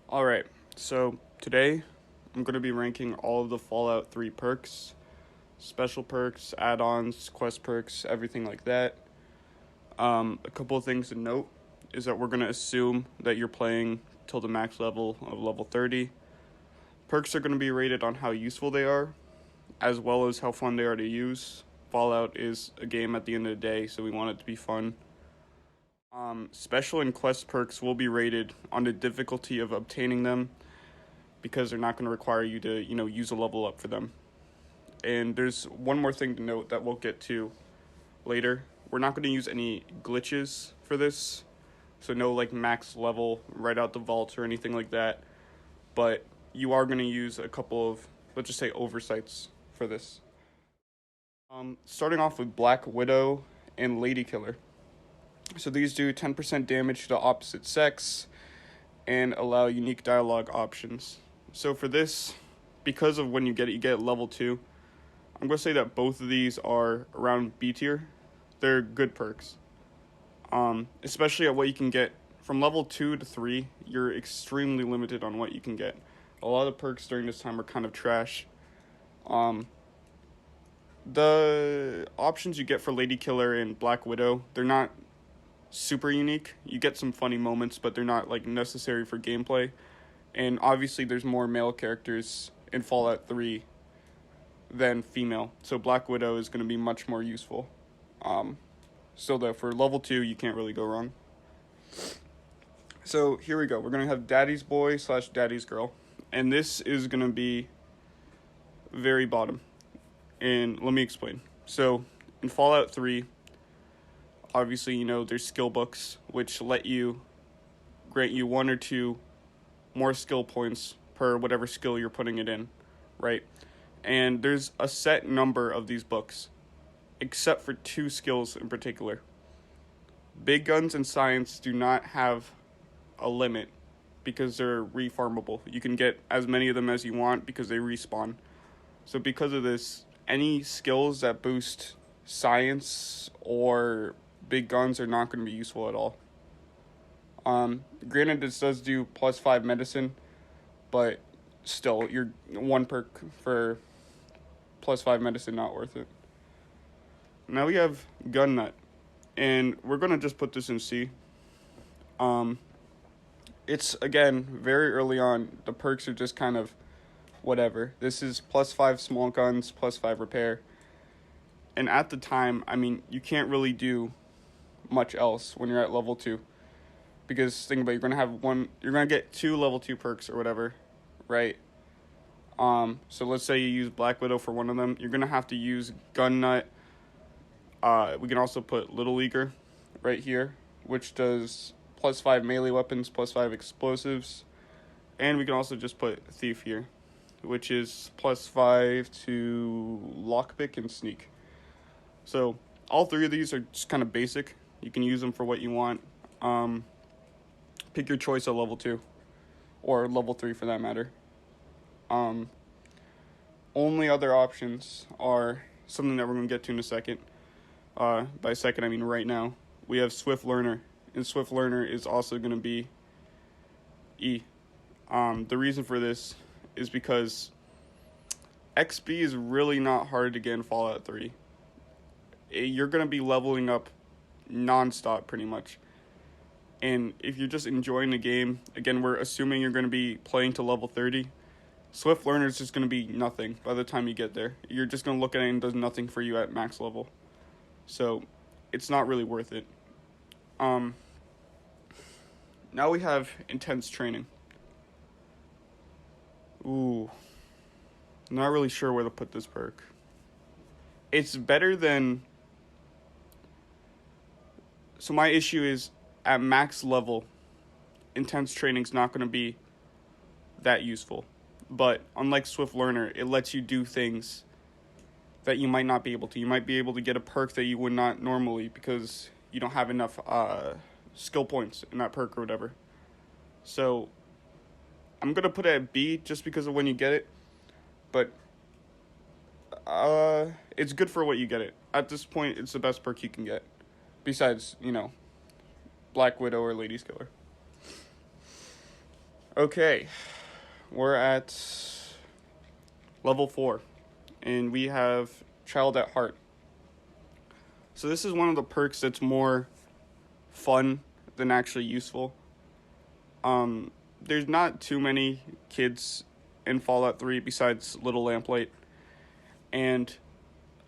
Alright, so today I'm going to be ranking all of the Fallout 3 perks, special perks, add ons, quest perks, everything like that. A couple of things to note is that we're going to assume that you're playing till the max level of level 30. Perks are going to be rated on how useful they are, as well as how fun they are to use. Fallout is a game at the end of the day, so we want it to be fun. Special and quest perks will be rated on the difficulty of obtaining them because they're not going to require you to, use a level up for them. And there's one more thing to note that we'll get to later. We're not going to use any glitches for this, so no like max level right out the vault or anything like that. But you are going to use a couple of, let's just say, oversights for this. Starting off with Black Widow and Lady Killer. So these do 10% damage to the opposite sex and allow unique dialogue options. So for this, because of when you get it level 2, I'm going to say that both of these are around B tier. They're good perks. Especially at what you can get. From level 2 to 3, you're extremely limited on what you can get. A lot of perks during this time are kind of trash. The options you get for Lady Killer and Black Widow, they're not super unique. You get some funny moments, but they're not like necessary for gameplay. And obviously there's more male characters in Fallout 3 than female, so Black Widow is going to be much more useful. So that for level 2 you can't really go wrong. So here we go. We're going to have Daddy's Boy / Daddy's Girl, and this is going to be very bottom. And let me explain. So in Fallout 3, obviously, there's skill books, which grant you 1 or 2 more skill points per whatever skill you're putting it in, right? And there's a set number of these books, except for 2 skills in particular. Big Guns and Science do not have a limit because they're refarmable. You can get as many of them as you want because they respawn. So because of this, any skills that boost Science or Big Guns are not going to be useful at all. Granted, this does do +5 medicine, but still, your 1 perk for +5 medicine not worth it. Now we have Gun Nut, and we're going to just put this in C. It's, again, very early on. The perks are just kind of whatever. This is +5 small guns, +5 repair. And at the time, you can't really do much else when you're at level 2. Because think about it, you're gonna get 2 level 2 perks or whatever, right? So let's say you use Black Widow for one of them, you're gonna have to use Gun Nut. We can also put Little Leaguer right here, which does +5 melee weapons, +5 explosives. And we can also just put Thief here, which is +5 to lockpick and sneak. So all 3 of these are just kind of basic. You can use them for what you want. Pick your choice at level 2 or level 3 for that matter. Only other options are something that we're going to get to in a second. By second, I mean right now. We have Swift Learner, and Swift Learner is also going to be E. The reason for this is because XP is really not hard to get in Fallout 3. You're going to be leveling up non-stop pretty much. And if you're just enjoying the game, again, we're assuming you're going to be playing to level 30. Swift Learner is just going to be nothing by the time you get there. You're just going to look at it and it does nothing for you at max level. So it's not really worth it. Now we have Intense Training. Ooh. Not really sure where to put this perk. It's better than... So my issue is, at max level, Intense Training's not going to be that useful. But unlike Swift Learner, it lets you do things that you might not be able to. You might be able to get a perk that you would not normally because you don't have enough skill points in that perk or whatever. So I'm going to put it at B just because of when you get it. But it's good for what you get it. At this point, it's the best perk you can get. Besides, Black Widow or Lady's Killer. Okay, we're at level 4, and we have Child at Heart. So this is one of the perks that's more fun than actually useful. There's not too many kids in Fallout 3 besides Little Lamplight, and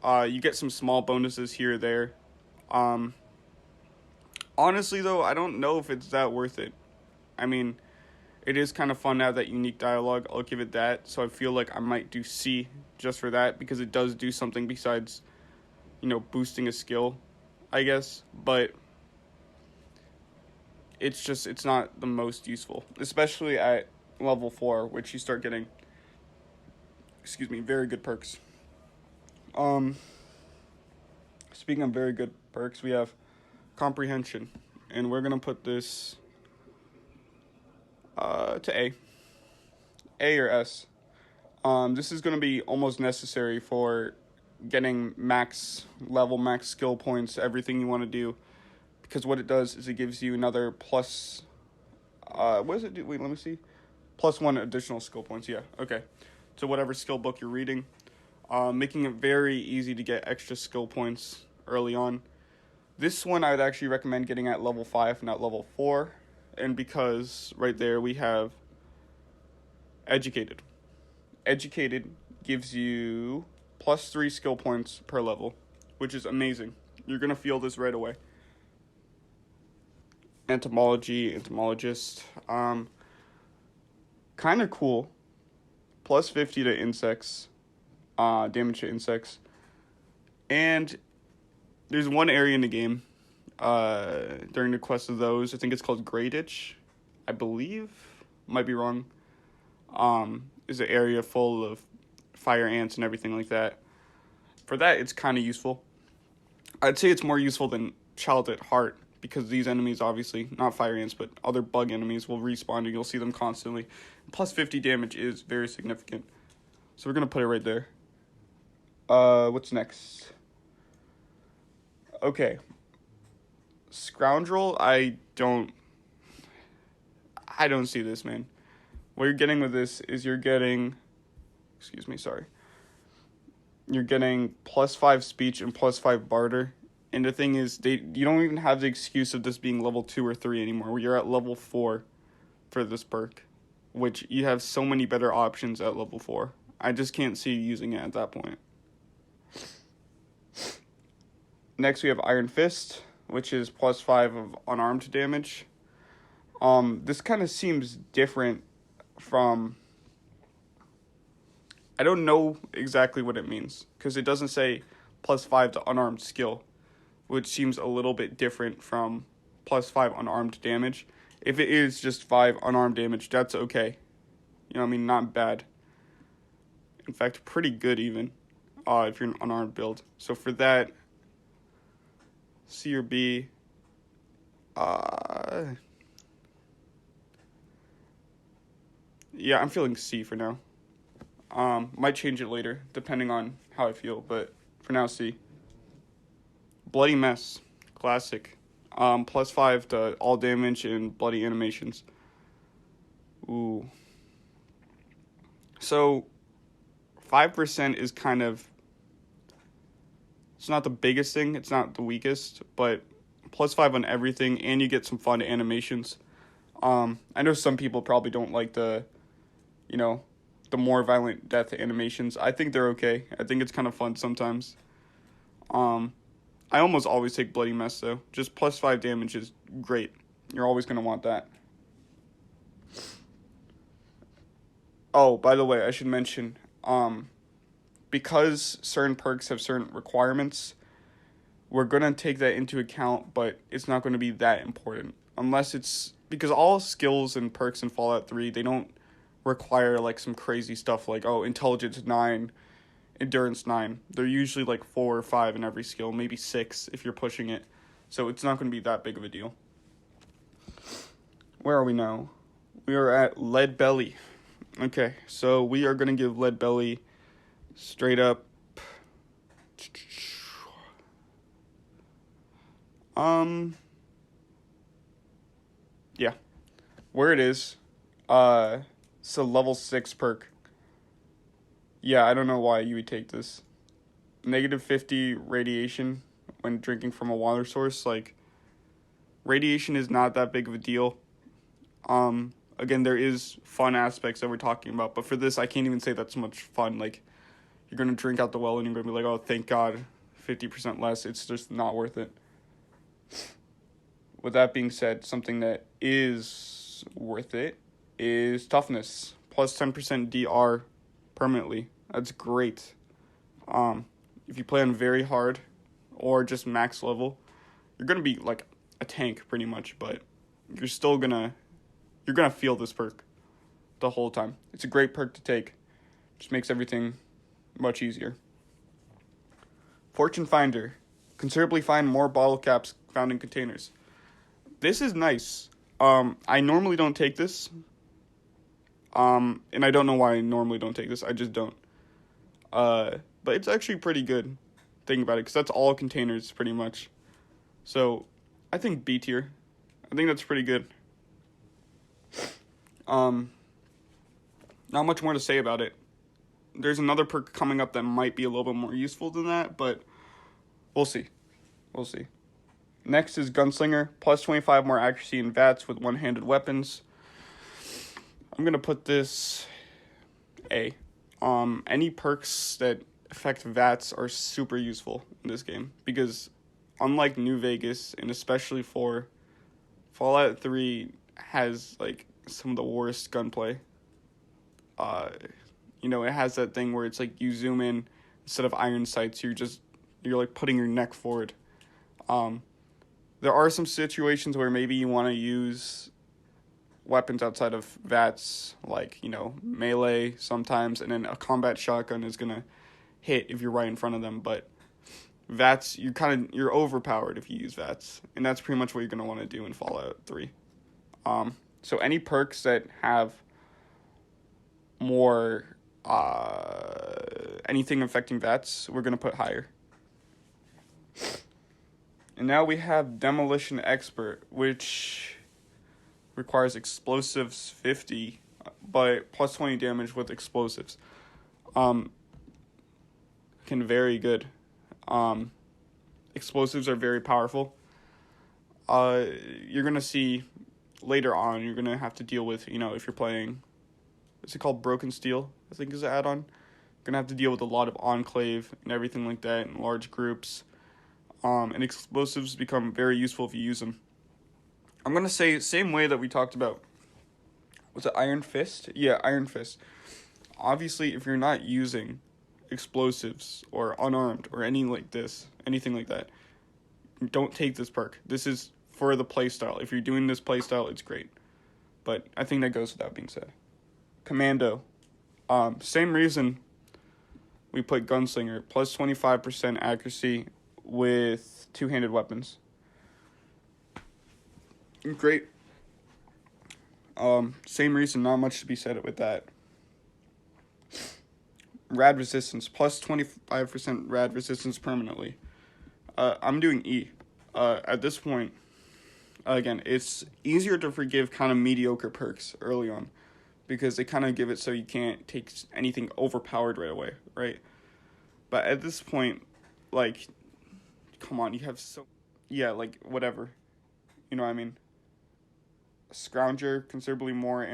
you get some small bonuses here or there. Um, Honestly, though, I don't know if it's that worth it. I mean, it is kind of fun to have that unique dialogue. I'll give it that. So I feel like I might do C just for that because it does do something besides, boosting a skill, I guess. But it's not the most useful, especially at level 4, which you start getting, very good perks. Um, Speaking of very good perks, we have comprehension, and we're gonna put this to A or S. This is gonna be almost necessary for getting max level, max skill points, everything you want to do, because what it does is it gives you another plus. What does it do? Wait, let me see. +1 additional skill points. Yeah, okay. To whatever skill book you're reading, making it very easy to get extra skill points early on. This one I would actually recommend getting at level 5, not level 4. And because right there we have Educated. Educated gives you +3 skill points per level, which is amazing. You're going to feel this right away. Entomologist. Kind of cool. +50 to insects. Damage to insects. And there's one area in the game during the quest of those. I think it's called Grey Ditch, I believe. Might be wrong. Is an area full of fire ants and everything like that. For that, it's kind of useful. I'd say it's more useful than Child at Heart because these enemies, obviously, not fire ants, but other bug enemies will respawn and you'll see them constantly. +50 damage is very significant. So we're going to put it right there. What's next? Okay. Scoundrel, I don't see this, man. What you're getting with this is you're getting +5 speech and +5 barter. And the thing is, you don't even have the excuse of this being level 2 or 3 anymore. You're at level 4 for this perk, which you have so many better options at level 4. I just can't see you using it at that point. Next, we have Iron Fist, which is +5 of unarmed damage. This kind of seems different from... I don't know exactly what it means, because it doesn't say +5 to unarmed skill, which seems a little bit different from +5 unarmed damage. If it is just 5 unarmed damage, that's okay. Not bad. In fact, pretty good even, if you're an unarmed build. So for that, C or B, yeah, I'm feeling C for now. Might change it later, depending on how I feel, but for now, C. Bloody Mess, classic. +5 to all damage and bloody animations. Ooh. So, 5% is kind of... It's not the biggest thing, it's not the weakest, but +5 on everything, and you get some fun animations. I know some people probably don't like the more violent death animations. I think they're okay. I think it's kind of fun sometimes. I almost always take Bloody Mess, though. Just +5 damage is great. You're always going to want that. Oh, by the way, I should mention, because certain perks have certain requirements, we're going to take that into account, but it's not going to be that important. Unless it's... Because all skills and perks in Fallout 3, they don't require, some crazy stuff like, Intelligence 9, Endurance 9. They're usually, 4 or 5 in every skill, maybe 6 if you're pushing it. So it's not going to be that big of a deal. Where are we now? We are at Lead Belly. Okay, so we are going to give Lead Belly straight up... Yeah. Where it is, Uh, it's a level 6 perk. Yeah, I don't know why you would take this. Negative 50 radiation when drinking from a water source. Like, radiation is not that big of a deal. Again, there is fun aspects that we're talking about, but for this, I can't even say that's much fun. Like, you're going to drink out the well and you're going to be like, oh, thank God, 50% less. It's just not worth it. With that being said, something that is worth it is toughness. Plus 10% DR permanently. That's great. If you play on very hard or just max level, you're going to be like a tank pretty much, but you're going to feel this perk the whole time. It's a great perk to take. Just makes everything much easier. Fortune Finder. Considerably find more bottle caps found in containers. This is nice. I normally don't take this. And I don't know why I normally don't take this. I just don't. But it's actually pretty good. Think about it, because that's all containers pretty much. So, I think B tier. I think that's pretty good. Not much more to say about it. There's another perk coming up that might be a little bit more useful than that, but we'll see. We'll see. Next is Gunslinger, plus 25 more accuracy in VATS with one-handed weapons. I'm going to put this A. Any perks that affect VATS are super useful in this game, because unlike New Vegas, and especially 4, Fallout 3 has, like, some of the worst gunplay. It has that thing where it's like you zoom in instead of iron sights, you're like putting your neck forward. There are some situations where maybe you want to use weapons outside of VATS, like, melee sometimes, and then a combat shotgun is going to hit if you're right in front of them, but VATS, you're overpowered if you use VATS, and that's pretty much what you're going to want to do in Fallout 3. So any perks that have more anything affecting VATS, we're going to put higher. And now we have Demolition Expert, which requires explosives 50, but plus 20 damage with explosives. Can very good. Explosives are very powerful. You're going to see later on, you're going to have to deal with, if you're playing, what's it called, Broken Steel, I think is the add-on. You're going to have to deal with a lot of Enclave and everything like that in large groups. And explosives become very useful if you use them. I'm going to say same way that we talked about. Was it Iron Fist? Yeah, Iron Fist. Obviously, if you're not using explosives or unarmed or anything like that, don't take this perk. This is for the playstyle. If you're doing this playstyle, it's great. But I think that goes without being said. Commando. Same reason we put Gunslinger. Plus 25% accuracy with two-handed weapons. Great. Same reason, not much to be said with that. Rad resistance, plus 25% rad resistance permanently. I'm doing E. At this point, again, it's easier to forgive kind of mediocre perks early on, because they kind of give it so you can't take anything overpowered right away, right? But at this point, like, come on, you have whatever. You know what I mean? Scrounger, considerably more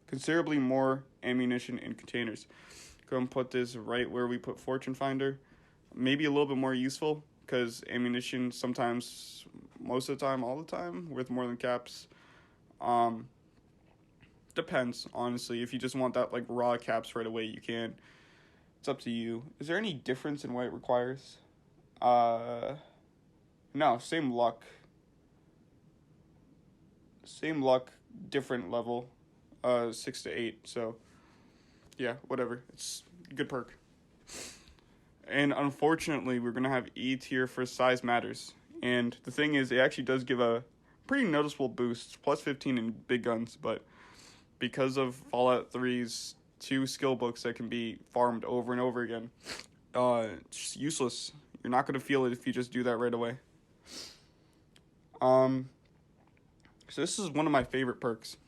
considerably more ammunition in containers. Go and put this right where we put Fortune Finder. Maybe a little bit more useful, because ammunition sometimes, most of the time, all the time, worth more than caps. Depends, honestly. If you just want that, like, raw caps right away, you can. It's up to you. Is there any difference in what it requires? No, same luck. Same luck, different level. 6 to 8, so yeah, whatever. It's a good perk. And unfortunately, we're going to have E tier for Size Matters. And the thing is, it actually does give a pretty noticeable boost, plus 15 in big guns, but because of Fallout 3's 2 skill books that can be farmed over and over again, it's just useless. You're not going to feel it if you just do that right away. So this is one of my favorite perks.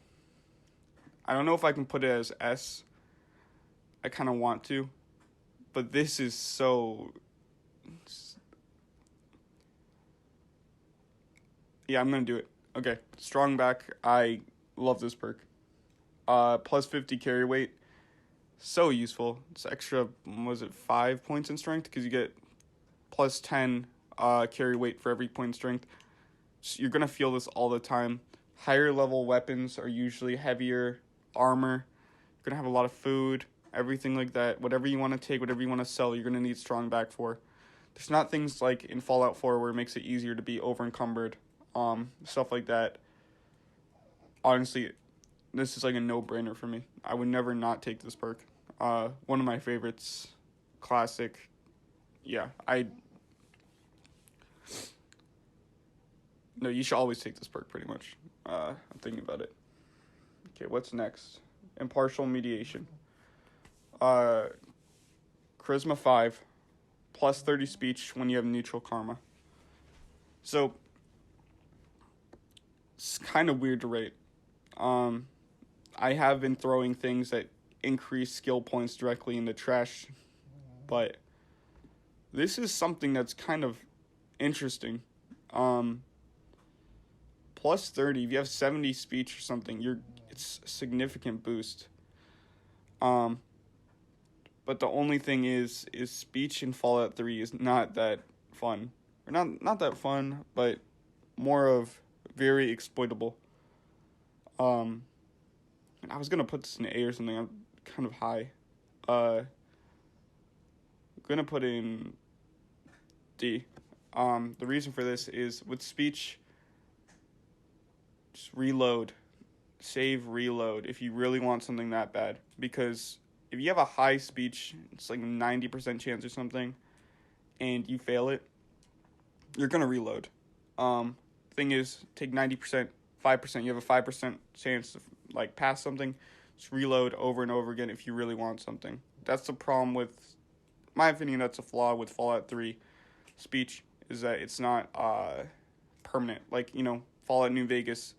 I don't know if I can put it as S. I kind of want to, but this is so... Yeah, I'm going to do it. Okay, strong back. I love this perk. Plus 50 carry weight. So useful. It's extra, was it 5 points in strength? Because you get plus 10 carry weight for every point in strength. So you're going to feel this all the time. Higher level weapons are usually heavier armor. You're going to have a lot of food, everything like that. Whatever you want to take, whatever you want to sell, you're going to need strong back for. There's not things like in Fallout 4 where it makes it easier to be over encumbered. Stuff like that. Honestly, this is like a no-brainer for me. I would never not take this perk. One of my favorites. Classic. Yeah, No, you should always take this perk, pretty much. I'm thinking about it. Okay, what's next? Impartial Mediation. Charisma 5. Plus 30 speech when you have neutral karma. So, it's kind of weird to rate. I have been throwing things that increase skill points directly in the trash, but this is something that's kind of interesting. Plus 30, if you have 70 speech or something, it's a significant boost. But the only thing is speech in Fallout 3 is not that fun. Or not that fun, but more of very exploitable. I was gonna put this in A or something. I'm kind of high. I'm gonna put in D. The reason for this is with speech, just reload, save, reload if you really want something that bad. Because if you have a high speech, it's like 90% chance or something, and you fail it, you're gonna reload. Thing is, take 90%, 5%. You have a 5% chance to like pass something. Just reload over and over again if you really want something. That's the problem with, in my opinion, that's a flaw with Fallout 3 speech, is that it's not permanent. Like, Fallout New Vegas,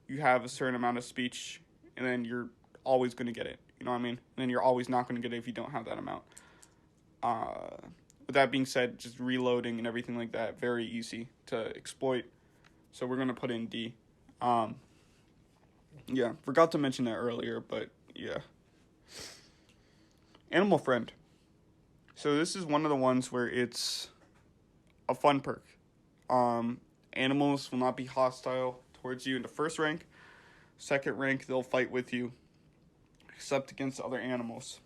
you have a certain amount of speech, and then you're always going to get it. You know what I mean? And then you're always not going to get it if you don't have that amount. With that being said, just reloading and everything like that, very easy to exploit. So we're going to put in D. Yeah, forgot to mention that earlier, but yeah. Animal Friend. So this is one of the ones where it's a fun perk. Animals will not be hostile towards you in the first rank. Second rank, they'll fight with you, except against other animals.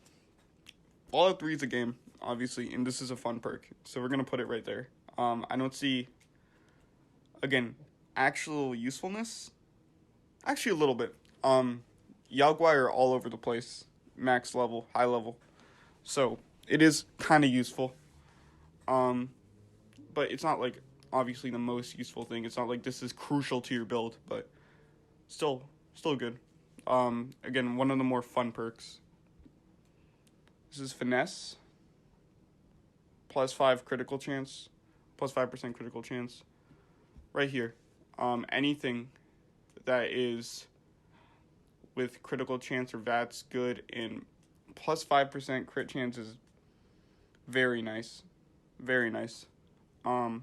Fallout 3 is a game, obviously, and this is a fun perk. So we're going to put it right there. I don't see, again, actual usefulness. Actually, a little bit. Yaogwai are all over the place. Max level, high level. So, it is kind of useful. But it's not, like, obviously the most useful thing. It's not like this is crucial to your build, but still good. Again, one of the more fun perks. This is Finesse. Plus 5 critical chance. Plus 5% critical chance. Right here. Anything that is with critical chance or VAT's good, and plus 5% crit chance is very nice. Very nice. I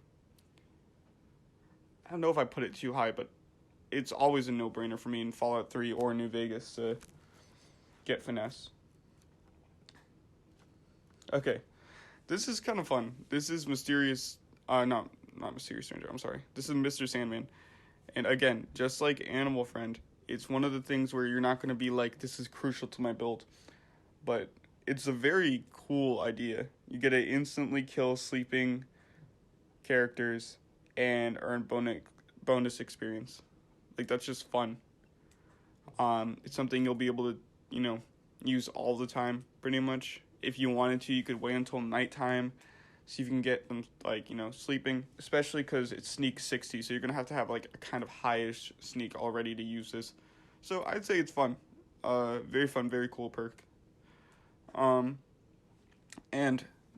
don't know if I put it too high, but it's always a no-brainer for me in Fallout 3 or New Vegas to get Finesse. Okay. This is kind of fun. This is Mysterious... not Mysterious Stranger, I'm sorry. This is Mr. Sandman. And again, just like Animal Friend, it's one of the things where you're not going to be like, this is crucial to my build. But it's a very cool idea. You get to instantly kill sleeping characters and earn bonus experience. Like, that's just fun. It's something you'll be able to, use all the time, pretty much. If you wanted to, you could wait until nighttime, see if you can get them, sleeping. Especially because it's sneak 60, so you're going to have, like, a kind of highish sneak already to use this. So, I'd say it's fun. Very fun, very cool perk. And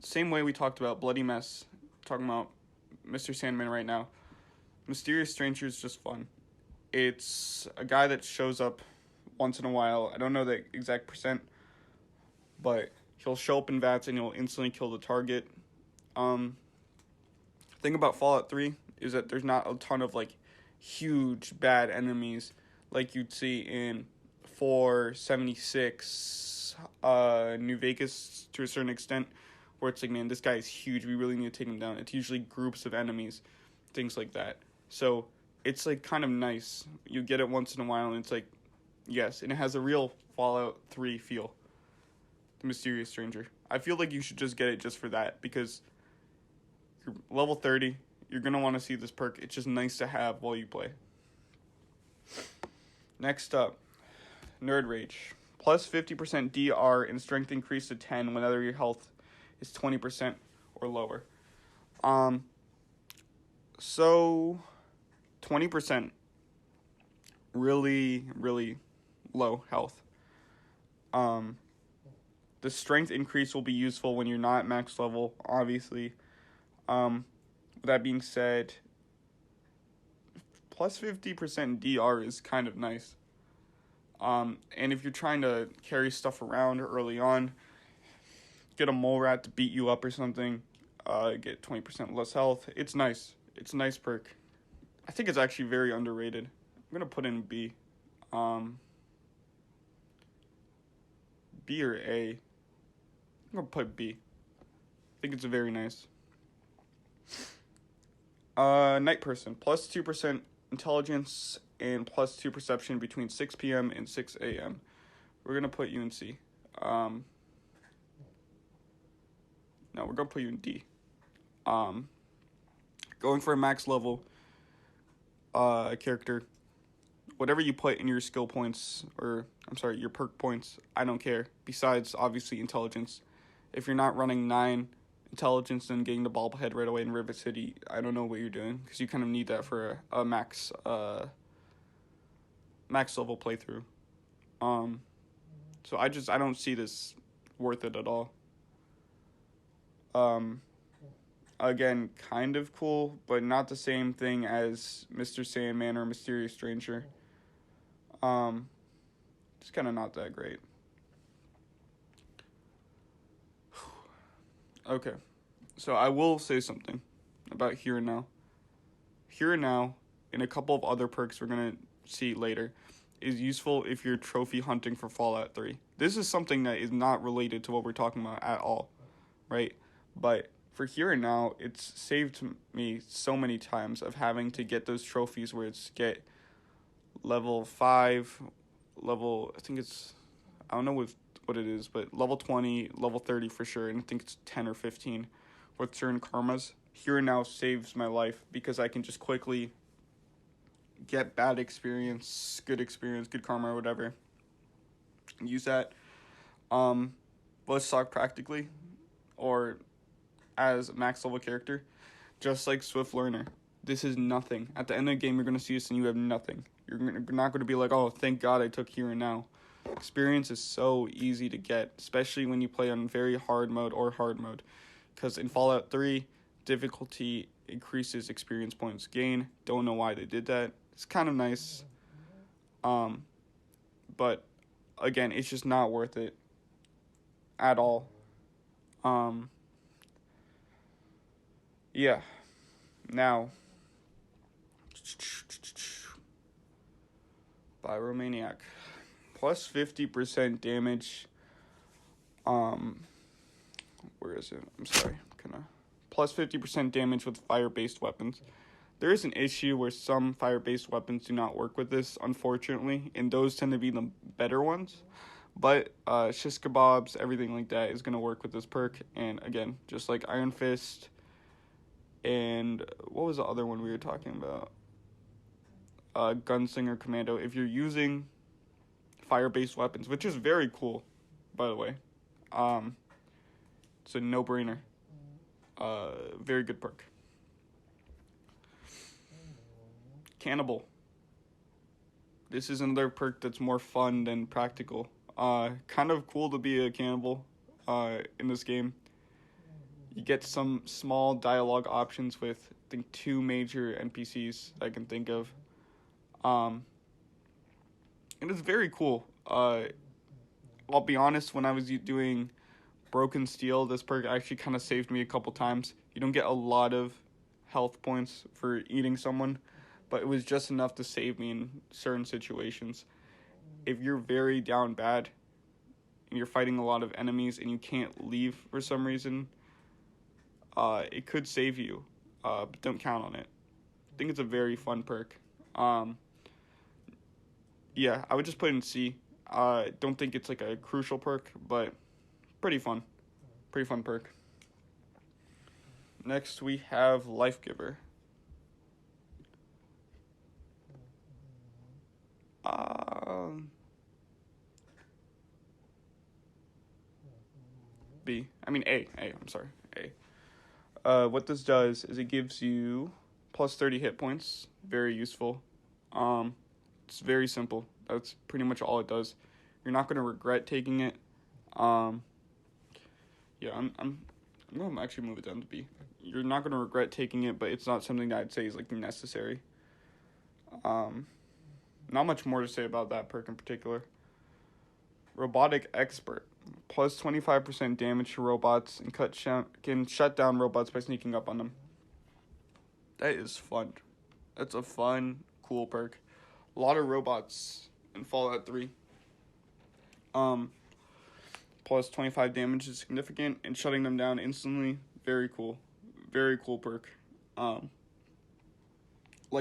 same way we talked about Bloody Mess, talking about Mr. Sandman right now. Mysterious Stranger is just fun. It's a guy that shows up once in a while. I don't know the exact percent, but he'll show up in VATS and he'll instantly kill the target. Thing about Fallout 3 is that there's not a ton of like huge bad enemies like you'd see in 476, New Vegas to a certain extent, where it's like, man, this guy is huge, we really need to take him down. It's usually groups of enemies, things like that. So it's like kind of nice. You get it once in a while and it's like, yes, and it has a real Fallout 3 feel. The Mysterious Stranger. I feel like you should just get it just for that, because you're level 30, you're going to want to see this perk. It's just nice to have while you play. Next up, Nerd Rage. Plus 50% DR and strength increase to 10 whenever your health is 20% or lower. So 20% really, really low health. The strength increase will be useful when you're not at max level, obviously. With that being said, plus 50% DR is kind of nice. And if you're trying to carry stuff around early on, get a mole rat to beat you up or something, get 20% less health. It's nice. It's a nice perk. I think it's actually very underrated. I'm going to put in B. B or A. I'm going to put B. I think it's very nice. Night Person. Plus 2% intelligence and plus 2 perception between 6 p.m. and 6 a.m. We're going to put you in C. No, we're going to put you in D. Going for a max level character, whatever you put in your skill points, or your perk points, I don't care. Besides, obviously, intelligence. If you're not running 9 intelligence and getting the bobblehead right away in Rivet City, I don't know what you're doing, because you kind of need that for a max level playthrough. So I don't see this worth it at all. Again, kind of cool, but not the same thing as Mr. Sandman or Mysterious Stranger. It's kind of not that great. Okay, so I will say something about Here and Now. Here and Now, and a couple of other perks we're going to see later, is useful if you're trophy hunting for Fallout 3. This is something that is not related to what we're talking about at all, right? But for Here and Now, it's saved me so many times of having to get those trophies where it's get level 5, I don't know what it is, but level 20, level 30 for sure, and I think it's 10 or 15 with certain karmas. Here and Now saves my life because I can just quickly get bad experience, good karma, or whatever. Use that. Let's talk practically, or as a max level character, just like Swift Learner. This is nothing. At the end of the game, you're going to see this and you have nothing. You're not going to be like, oh, thank God I took Here and Now. Experience is so easy to get, especially when you play on very hard mode or hard mode. Because in Fallout 3, difficulty increases experience points gain. Don't know why they did that. It's kind of nice. But again, it's just not worth it at all. Yeah. Now, Pyromaniac. Plus 50% damage. Where is it? I'm sorry. Plus 50% damage with fire-based weapons. There is an issue where some fire-based weapons do not work with this, unfortunately, and those tend to be the better ones. But shish kebabs, everything like that is going to work with this perk. And again, just like Iron Fist and what was the other one we were talking about? Gunslinger Commando. If you're using fire-based weapons, which is very cool, by the way, it's a no-brainer. Very good perk. Cannibal. This is another perk that's more fun than practical. Kind of cool to be a cannibal in this game. You get some small dialogue options with, I think, 2 major NPCs I can think of. It is very cool. I'll be honest, when I was doing Broken Steel, this perk actually kind of saved me a couple times. You don't get a lot of health points for eating someone, but it was just enough to save me in certain situations. If you're very down bad and you're fighting a lot of enemies and you can't leave for some reason, it could save you, but don't count on it. I think it's a very fun perk. Yeah, I would just put it in C. Don't think it's like a crucial perk, but pretty fun. Pretty fun perk. Next, we have Life Giver. B. I mean A. I'm sorry. A. What this does is it gives you plus 30 hit points. Very useful. It's very simple. That's pretty much all it does. You're not gonna regret taking it. Yeah, I'm gonna actually move it down to B. You're not gonna regret taking it, but it's not something that I'd say is like necessary. Not much more to say about that perk in particular. Robotic Expert. Plus 25% damage to robots and can shut down robots by sneaking up on them. That is fun. That's a fun, cool perk. A lot of robots in Fallout 3. Plus 25 damage is significant, and shutting them down instantly, very cool. Very cool perk. Like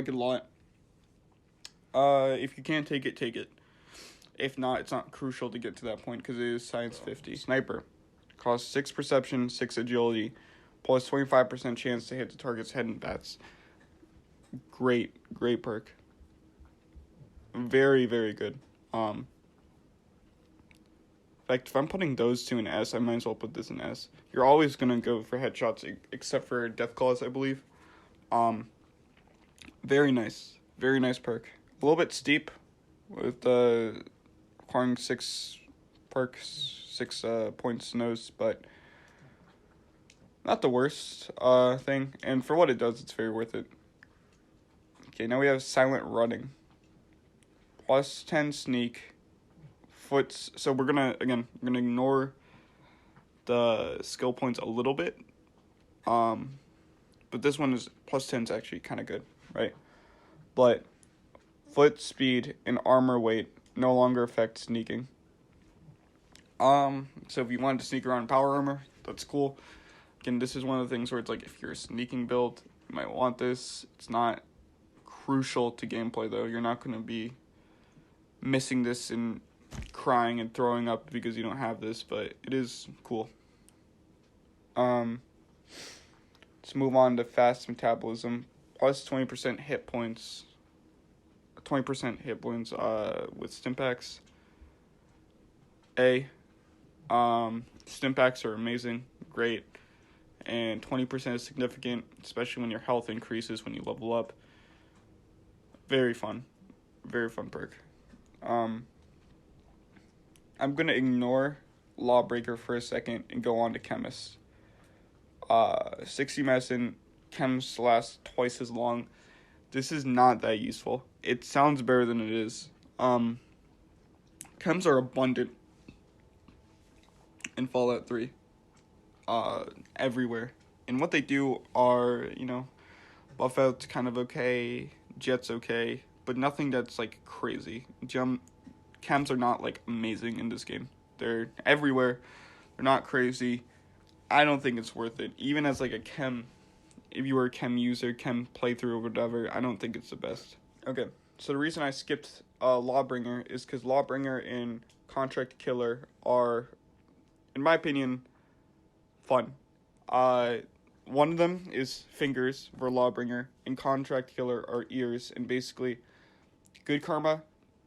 it a lot. If you can't take it, take it. If not, it's not crucial to get to that point because it is Science 50. Sniper. Costs 6 perception, 6 agility, plus 25% chance to hit the target's head and bats. Great perk. Very, very good. In fact, if I'm putting those two in S, I might as well put this in S. You're always going to go for headshots, except for Death Claws, I believe. Very nice. Very nice perk. A little bit steep with requiring 6 perks, 6 points nose, but not the worst thing. And for what it does, it's very worth it. Okay, now we have Silent Running. Plus 10 sneak. Foots. So we're gonna ignore the skill points a little bit. But this one is plus 10 is actually kind of good, right? But foot speed and armor weight no longer affect sneaking. So if you wanted to sneak around in power armor, that's cool. Again, this is one of the things where it's like if you're a sneaking build, you might want this. It's not crucial to gameplay though. You're not going to be missing this and crying and throwing up because you don't have this, but it is cool. Let's move on to fast metabolism. Plus 20% hit points. 20% hit points with Stimpaks. A. Stimpaks are amazing, great, and 20% is significant, especially when your health increases when you level up. Very fun perk. I'm gonna ignore Lawbreaker for a second and go on to Chemist. 60 medicine, Chems last twice as long. This is not that useful. It sounds better than it is. Chems are abundant in Fallout 3. Everywhere. And what they do are, buff out's kind of okay, jet's okay, but nothing that's like crazy. Chems are not like amazing in this game. They're everywhere. They're not crazy. I don't think it's worth it. Even as like a chem, if you were a chem user, chem playthrough or whatever, I don't think it's the best. Okay, so the reason I skipped Lawbringer is because Lawbringer and Contract Killer are, in my opinion, fun. One of them is fingers for Lawbringer, and Contract Killer are ears, and basically good karma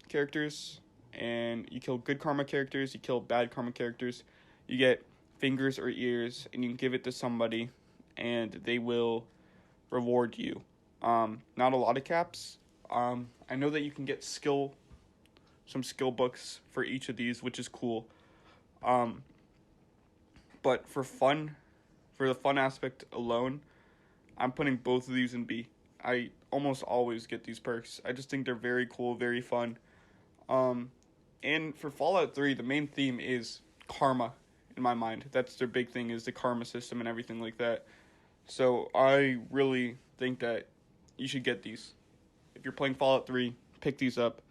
characters, and you kill good karma characters, you kill bad karma characters, you get fingers or ears, and you can give it to somebody, and they will reward you. Not a lot of caps. I know that you can get some skill books for each of these, which is cool. But for the fun aspect alone, I'm putting both of these in B. I almost always get these perks. I just think they're very cool, very fun. And for Fallout 3, the main theme is karma, in my mind. That's their big thing, is the karma system and everything like that. So I really think that you should get these. If you're playing Fallout 3, pick these up.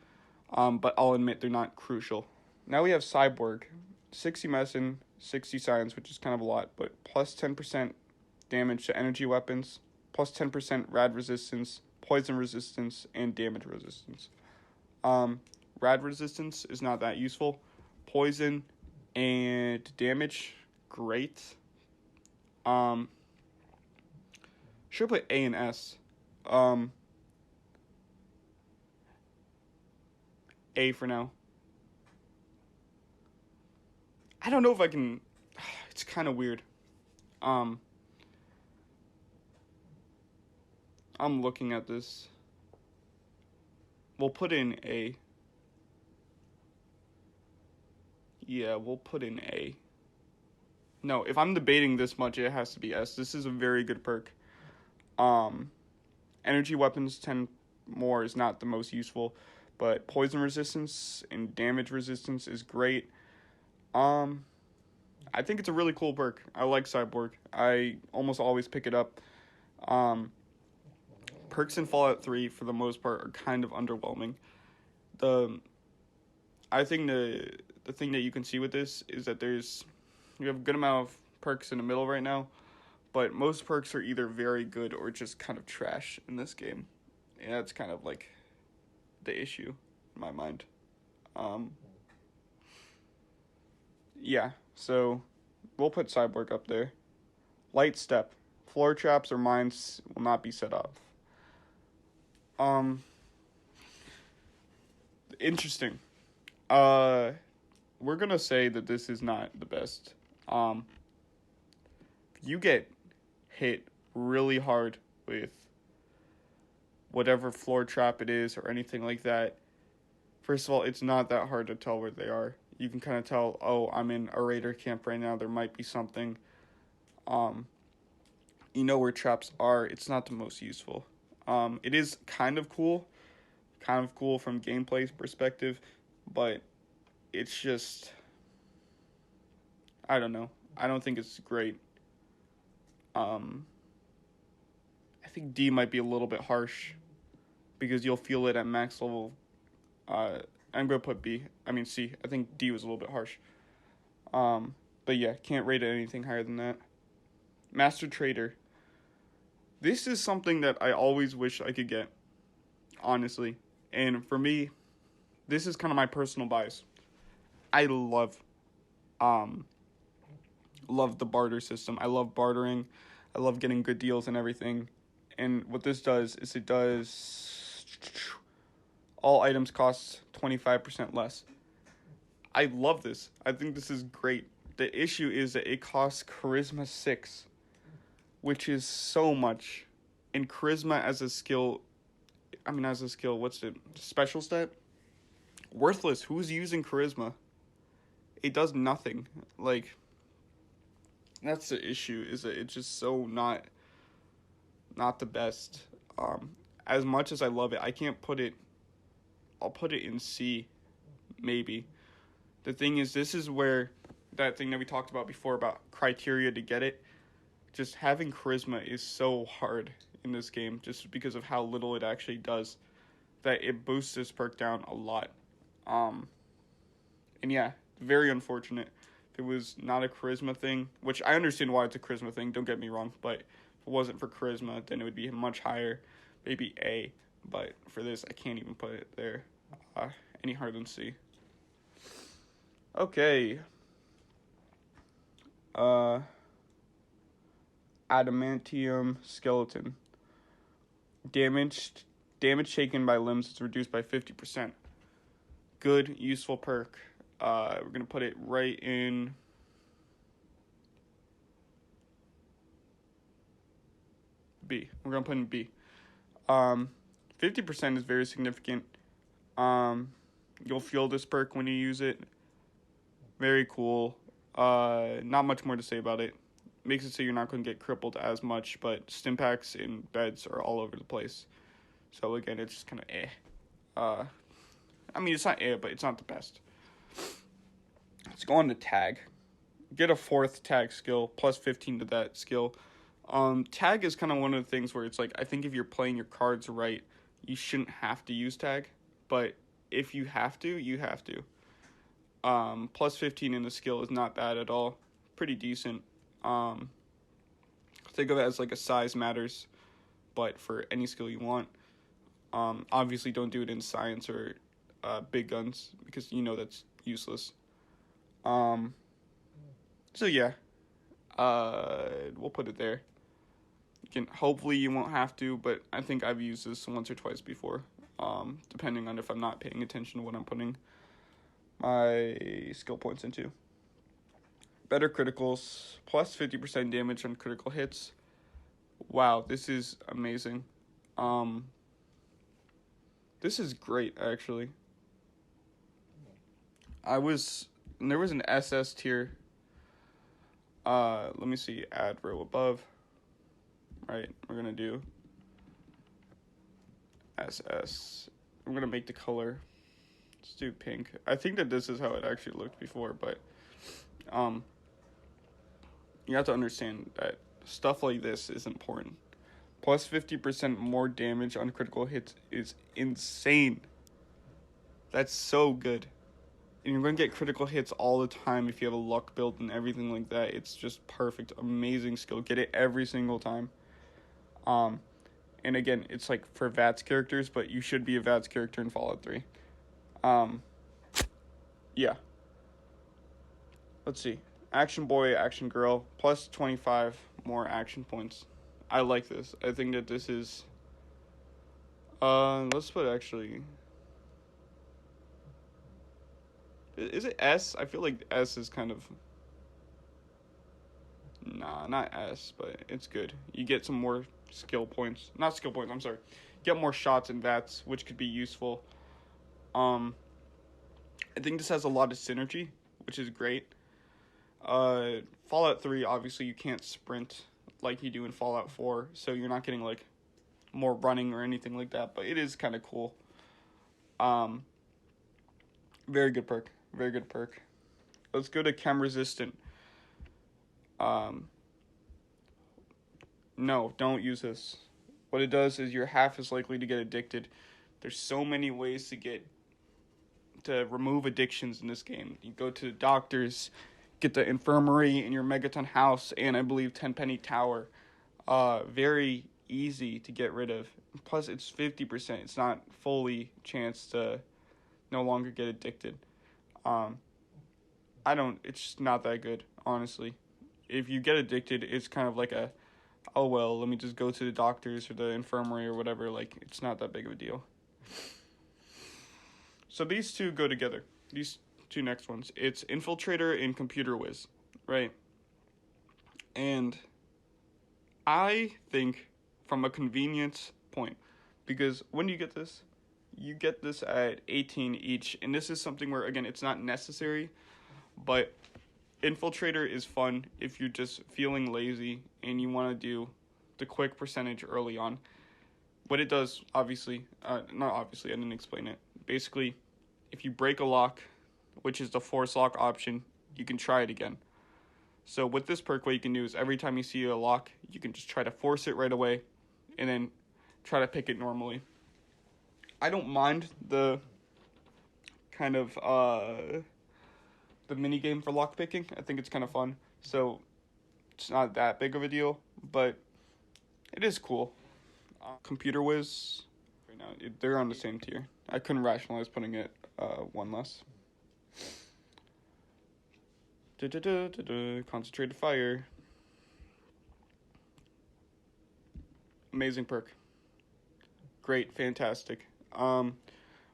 But I'll admit they're not crucial. Now we have Cyborg. 60 medicine, 60 science, which is kind of a lot, but plus 10% damage to energy weapons, plus 10% rad resistance, poison resistance, and damage resistance. Rad resistance is not that useful. Poison and damage, great. Should put A and S. A for now. I don't know if I can. It's kind of weird. I'm looking at this. We'll put in A. Yeah, we'll put in A. No, if I'm debating this much, it has to be S. This is a very good perk. Energy weapons 10 more is not the most useful, but poison resistance and damage resistance is great. I think it's a really cool perk. I like Cyborg. I almost always pick it up. Perks in Fallout 3, for the most part, are kind of underwhelming. I think the thing that you can see with this is that you have a good amount of perks in the middle right now, but most perks are either very good or just kind of trash in this game. And that's kind of like the issue in my mind. Yeah, so we'll put Cyborg up there. Light Step. Floor traps or mines will not be set off. Interesting. We're gonna say that this is not the best. You get hit really hard with whatever floor trap it is or anything like that. First of all, it's not that hard to tell where they are. You can kind of tell, oh, I'm in a raider camp right now. There might be something. You know where traps are. It's not the most useful. It is kind of cool from gameplay perspective, but it's just, I don't know. I don't think it's great. I think D might be a little bit harsh because you'll feel it at max level. I'm going to put C. I think D was a little bit harsh. But yeah, can't rate it anything higher than that. Master Trader. This is something that I always wish I could get, honestly. And for me, this is kind of my personal bias. I love the barter system. I love bartering. I love getting good deals and everything. And what this does is it does all items cost 25% less. I love this. I think this is great. The issue is that it costs Charisma 6, which is so much. And Charisma as a skill, what's it? Special stat? Worthless. Who's using Charisma? It does nothing. Like, that's the issue, is that it's just so not the best. As much as I love it, I can't put it, I'll put it in C, maybe. The thing is, this is where that thing that we talked about before about criteria to get it, just having charisma is so hard in this game just because of how little it actually does, that it boosts this perk down a lot. And yeah, very unfortunate. If it was not a charisma thing, which I understand why it's a charisma thing, don't get me wrong, but if it wasn't for charisma, then it would be much higher, maybe A. But for this, I can't even put it there any higher than C. Okay. Adamantium Skeleton. Damage taken by limbs is reduced by 50%. Good, useful perk. We're going to put it right in B. We're going to put in B. 50% is very significant. You'll feel this perk when you use it. Very cool. Not much more to say about it. Makes it so you're not going to get crippled as much, but stimpaks and beds are all over the place. So again, it's just kind of I mean, it's not A, but it's not the best. Let's go on to tag. Get a 4th tag skill, plus 15 to that skill. Tag is kind of one of the things where it's like, I think if you're playing your cards right, you shouldn't have to use tag. But if you have to, you have to. Plus 15 in the skill is not bad at all. Pretty decent. Think of it as like a size matters, but for any skill you want. Obviously don't do it in science or big guns, because you know that's useless. So yeah, we'll put it there. Hopefully you won't have to, but I think I've used this once or twice before, depending on if I'm not paying attention to what I'm putting my skill points into. Better criticals, plus 50% damage on critical hits. Wow, this is amazing. This is great, actually. There was an SS tier. Let me see, add row above. Right, we're gonna do SS. I'm gonna make the color. Let's do pink. I think that this is how it actually looked before, but you have to understand that stuff like this is important. Plus 50% more damage on critical hits is insane. That's so good. And you're going to get critical hits all the time if you have a luck build and everything like that. It's just perfect. Amazing skill. Get it every single time. And again, it's like for VATS characters, but you should be a VATS character in Fallout 3. Yeah. Let's see. Action boy, action girl, plus 25 more action points. I like this. I think that this is... let's put actually... Is it S? I feel like S is kind of... Nah, not S, but it's good. You get some more skill points. Not skill points, I'm sorry. Get more shots and VATS, which could be useful. I think this has a lot of synergy, which is great. Fallout 3, obviously you can't sprint like you do in Fallout 4, so you're not getting like more running or anything like that, but it is kind of cool. Very good perk. Very good perk. Let's go to chem resistant. No, don't use this. What it does is you're half as likely to get addicted. There's so many ways to remove addictions in this game. You go to the doctors, get the infirmary in your Megaton house, and I believe Tenpenny Tower. Very easy to get rid of. Plus, it's 50%. It's not fully chance to no longer get addicted. It's just not that good, honestly. If you get addicted, it's kind of like oh well, let me just go to the doctors or the infirmary or whatever. Like, it's not that big of a deal. So these two go together. These two next ones. It's Infiltrator and Computer Whiz, right? And I think from a convenience point, because when do you get this? You get this at 18 each, and this is something where, again, it's not necessary, but Infiltrator is fun if you're just feeling lazy and you want to do the quick percentage early on. What it does, obviously, not obviously, I didn't explain it. Basically, if you break a lock, which is the force lock option, you can try it again. So with this perk, what you can do is every time you see a lock, you can just try to force it right away and then try to pick it normally. I don't mind the kind of the mini game for lock picking. I think it's kind of fun. So it's not that big of a deal, but it is cool. Computer Whiz, right now they're on the same tier. I couldn't rationalize putting it one less. Concentrated fire. Amazing perk. Great, fantastic.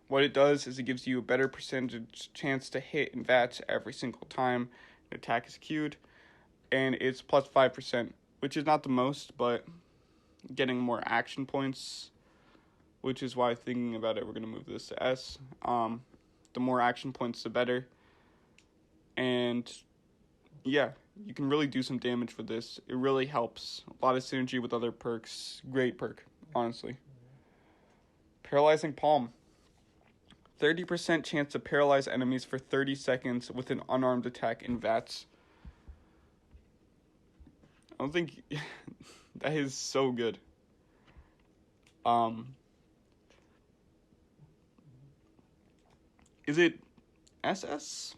What it does is it gives you a better percentage chance to hit in VATS every single time an attack is queued, and it's plus 5%, which is not the most, but getting more action points, which is why, thinking about it, we're going to move this to S. The more action points, the better. And yeah, you can really do some damage with this. It really helps. A lot of synergy with other perks. Great perk, honestly. Paralyzing Palm. 30% chance to paralyze enemies for 30 seconds with an unarmed attack in VATS. I don't think that is so good. Is it SS?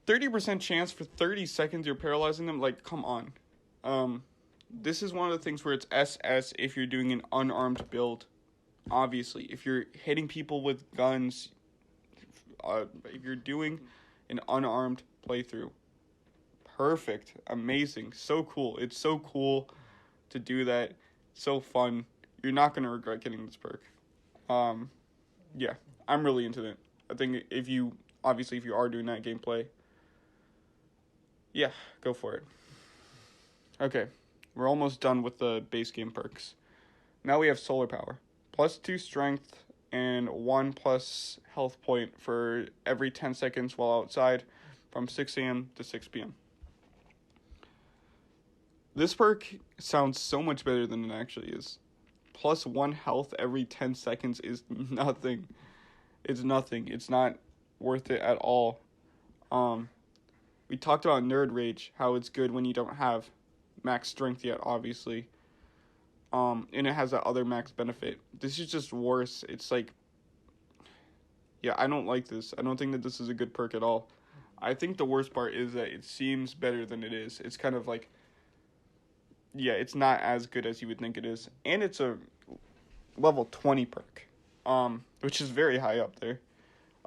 30% chance for 30 seconds you're paralyzing them? Like, come on. This is one of the things where it's SS if you're doing an unarmed build. Obviously, if you're hitting people with guns, if you're doing an unarmed playthrough, perfect, amazing, so cool. It's so cool to do that, so fun. You're not going to regret getting this perk. Yeah, I'm really into it. I think if you are doing that gameplay, yeah, go for it. Okay, we're almost done with the base game perks. Now we have solar power. +2 strength and 1+ health point for every 10 seconds while outside from 6 a.m. to 6 p.m. This perk sounds so much better than it actually is. +1 health every 10 seconds is nothing. It's nothing. It's not worth it at all. We talked about Nerd Rage, how it's good when you don't have max strength yet, obviously. And it has that other max benefit. This is just worse. It's like, yeah, I don't like this. I don't think that this is a good perk at all. I think the worst part is that it seems better than it is. It's kind of like, yeah, it's not as good as you would think it is. And it's a level 20 perk, which is very high up there.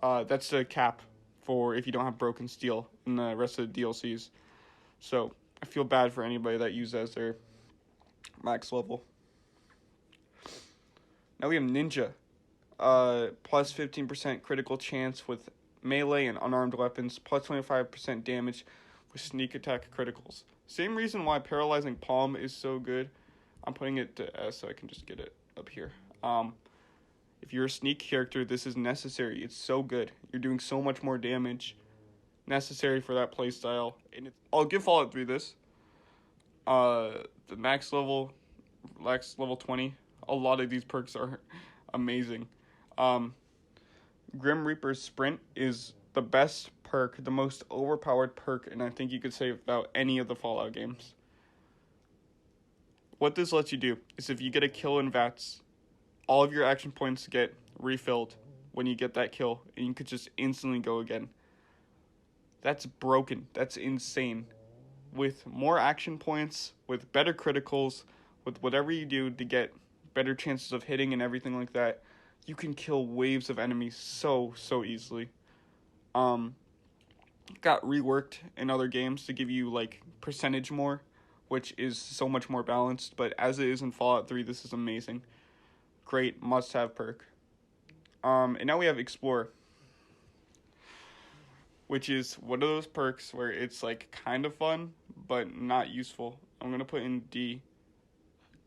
That's the cap for if you don't have Broken Steel in the rest of the DLCs. So I feel bad for anybody that uses as their max level. Now we have Ninja. +15% critical chance with melee and unarmed weapons. +25% damage with sneak attack criticals. Same reason why Paralyzing Palm is so good. I'm putting it to S so I can just get it up here. If you're a sneak character, this is necessary. It's so good. You're doing so much more damage. Necessary for that playstyle. And I'll give Fallout 3 this. The max level 20. A lot of these perks are amazing. Grim Reaper's Sprint is the best perk, the most overpowered perk, and I think you could say about any of the Fallout games. What this lets you do is if you get a kill in VATS, all of your action points get refilled when you get that kill, and you could just instantly go again. That's broken. That's insane. With more action points, with better criticals, with whatever you do to get better chances of hitting and everything like that, you can kill waves of enemies so easily. Got reworked in other games to give you like percentage more, which is so much more balanced, but as it is in Fallout 3, this is amazing. Great must-have perk. And now we have Explorer, which is one of those perks where it's like kind of fun, but not useful. I'm going to put in D.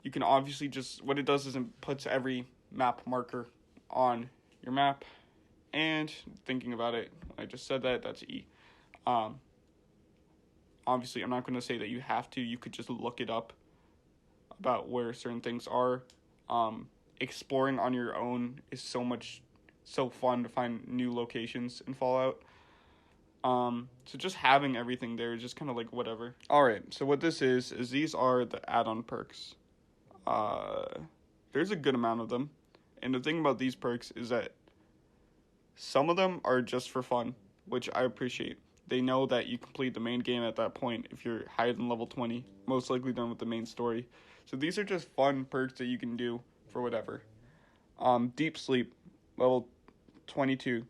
You can obviously just, what it does is it puts every map marker on your map, and thinking about it, I just said that, that's E. Obviously, I'm not going to say that you have to. You could just look it up about where certain things are. Exploring on your own is so fun to find new locations in Fallout. So just having everything there is just kind of like whatever. Alright, so what this is these are the add-on perks. There's a good amount of them. And the thing about these perks is that some of them are just for fun, which I appreciate. They know that you complete the main game at that point if you're higher than level 20, most likely done with the main story. So these are just fun perks that you can do for whatever. Deep Sleep, level 22.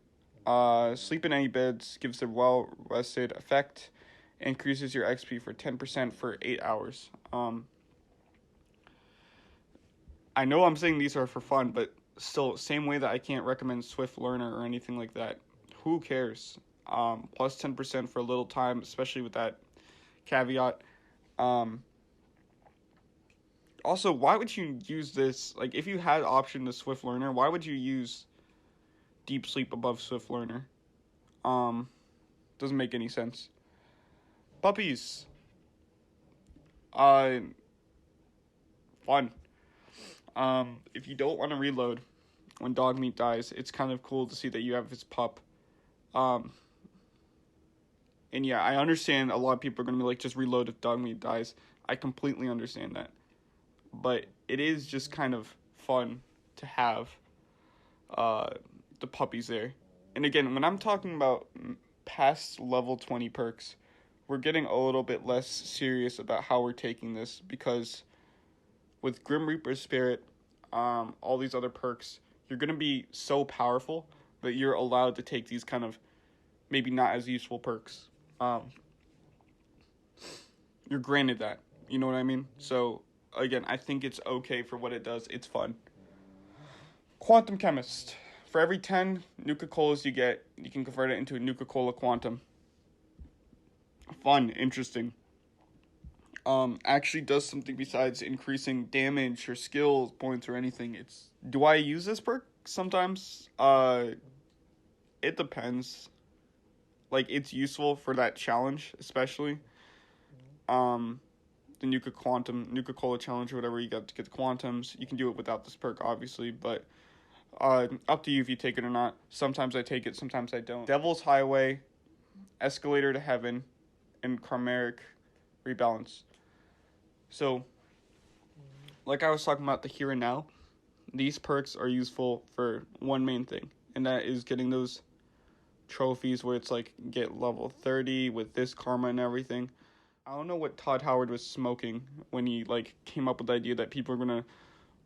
Sleep in any beds gives a well-rested effect, increases your XP for 10% for 8 hours. I know I'm saying these are for fun, but still, same way that I can't recommend Swift Learner or anything like that. Who cares? Plus 10% for a little time, especially with that caveat. Also, why would you use this? Like, if you had option to Swift Learner, why would you use Deep Sleep above Swift Learner? Doesn't make any sense. Puppies. Fun. If you don't want to reload, when dog meat dies, it's kind of cool to see that you have his pup. And yeah, I understand a lot of people are going to be like, just reload if dog meat dies. I completely understand that. But it is just kind of fun to have the puppies there. And again, when I'm talking about past level 20 perks, we're getting a little bit less serious about how we're taking this, because with Grim Reaper's Spirit, all these other perks, you're going to be so powerful that you're allowed to take these kind of maybe not as useful perks. You're granted that. You know what I mean? So, again, I think it's okay for what it does. It's fun. Quantum Chemist. For every 10 Nuka-Colas you get, you can convert it into a Nuka-Cola Quantum. Fun, interesting. Actually does something besides increasing damage or skills points or anything. Do I use this perk sometimes? It depends. Like, it's useful for that challenge, especially. The Nuka-Cola challenge or whatever, you got to get the Quantums. You can do it without this perk, obviously, but up to you if you take it or not. Sometimes I take it, sometimes I don't. Devil's Highway, Escalator to Heaven, and Chimeric Rebalance. So, like I was talking about the here and now, these perks are useful for one main thing, and that is getting those trophies where it's like, get level 30 with this karma and everything. I don't know what Todd Howard was smoking when he like came up with the idea that people are going to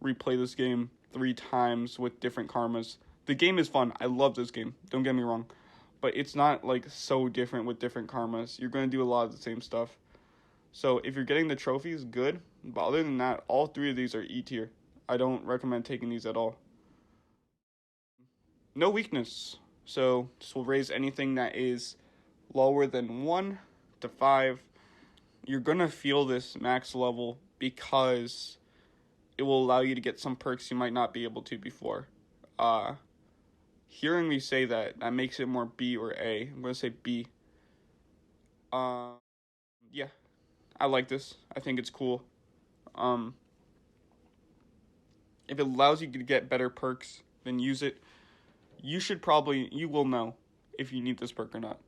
replay this game 3 times with different karmas. The game is fun. I love this game. Don't get me wrong. But it's not like so different with different karmas. You're going to do a lot of the same stuff. So if you're getting the trophies, good. But other than that, all 3 of these are E tier. I don't recommend taking these at all. No weakness. So this will raise anything that is lower than 1 to 5. You're going to feel this max level because it will allow you to get some perks you might not be able to before. Hearing me say that makes it more B or A. I'm going to say B. Yeah, I like this. I think it's cool. If it allows you to get better perks, then use it. You will know if you need this perk or not.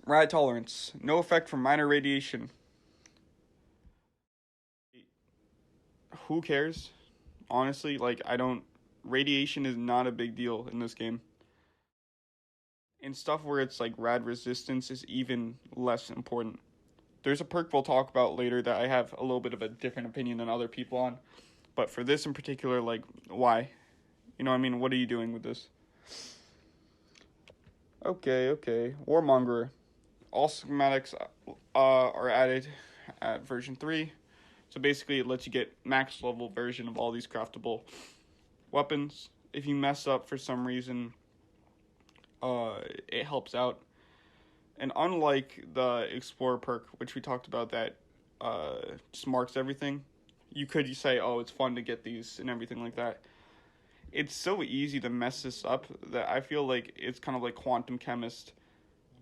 Rad Tolerance. No effect from minor radiation. Who cares? Honestly, radiation is not a big deal in this game. In stuff where it's like rad resistance is even less important. There's a perk we'll talk about later that I have a little bit of a different opinion than other people on. But for this in particular, like, why? You know what I mean? What are you doing with this? Okay. Warmonger. All schematics are added at version 3. So basically it lets you get max level version of all these craftable weapons. If you mess up for some reason, it helps out. And unlike the Explorer perk, which we talked about, that just marks everything, you could say, oh, it's fun to get these and everything like that. It's so easy to mess this up that I feel like it's kind of like Quantum Chemist,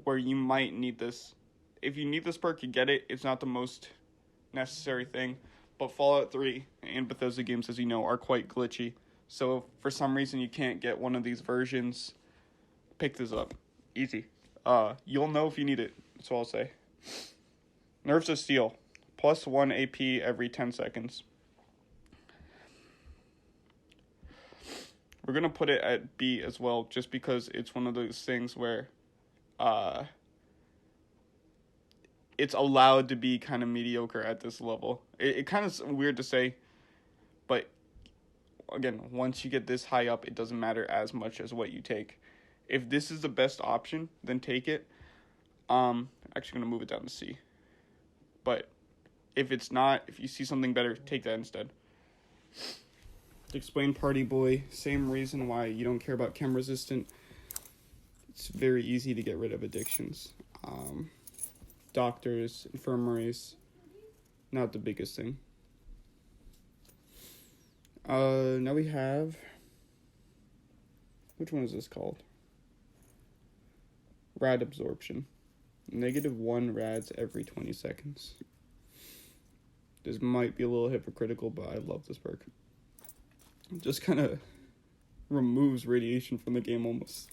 where you might need this. If you need this perk, you get it. It's not the most necessary thing. But Fallout 3 and Bethesda games, as you know, are quite glitchy. So if for some reason you can't get one of these versions, pick this up. Easy. You'll know if you need it. That's all I'll say. Nerves of Steel. Plus 1 AP every 10 seconds. We're going to put it at B as well, just because it's one of those things where it's allowed to be kind of mediocre at this level. It kind of weird to say, but again, once you get this high up, it doesn't matter as much as what you take. If this is the best option, then take it. Actually going to move it down to C. But if it's not, if you see something better, take that instead. Explain Party Boy. Same reason why you don't care about chem resistant. It's very easy to get rid of addictions. Doctors, infirmaries, not the biggest thing. Now we have, which one is this called? Rad absorption. -1 rads every 20 seconds. This might be a little hypocritical, but I love this perk. Just kind of removes radiation from the game almost.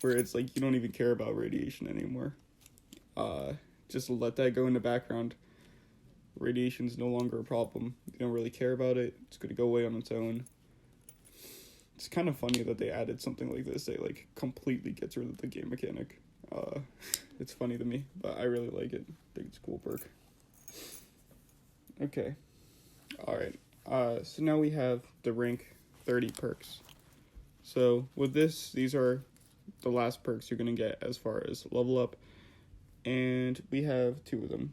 Where it's like you don't even care about radiation anymore. Just let that go in the background. Radiation is no longer a problem. You don't really care about it. It's going to go away on its own. It's kind of funny that they added something like this. They like completely gets rid of the game mechanic. It's funny to me, but I really like it. I think it's a cool perk. Okay. Alright. So now we have the rank 30 perks. So with this, these are the last perks you're going to get as far as level up. And we have 2 of them.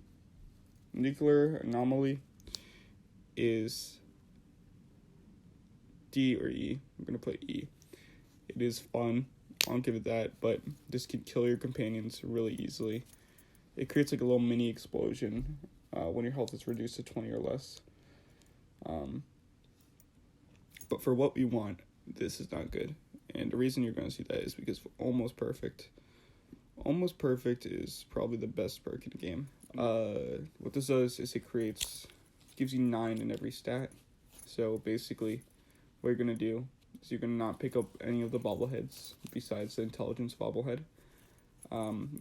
Nuclear Anomaly is D or E. I'm going to put E. It is fun. I'll give it that, but this can kill your companions really easily. It creates like a little mini explosion when your health is reduced to 20 or less. But for what we want, this is not good. And the reason you're going to see that is because Almost Perfect. Almost Perfect is probably the best perk in the game. What this does is it gives you 9 in every stat. So basically, what you're going to do is you're going to not pick up any of the bobbleheads besides the intelligence bobblehead.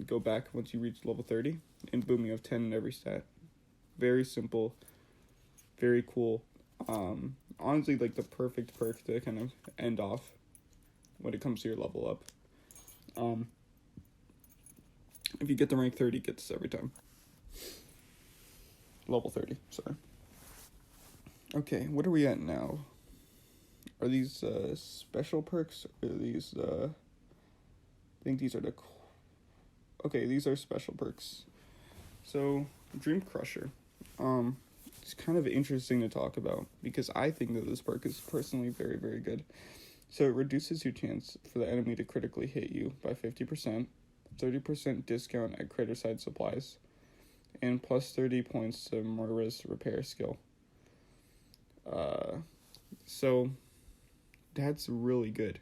Go back once you reach level 30, and boom, you have 10 in every stat. Very simple, very cool. Honestly, like the perfect perk to kind of end off when it comes to your level up. If you get the rank 30, get this every time. Level 30, sorry. Okay, what are we at now? Are these special perks? Or are these I think these are okay, these are special perks. So, Dream Crusher. It's kind of interesting to talk about because I think that this perk is personally very, very good. So it reduces your chance for the enemy to critically hit you by 50%, 30% discount at crater side supplies, and plus 30 points to Moira's repair skill. So that's really good.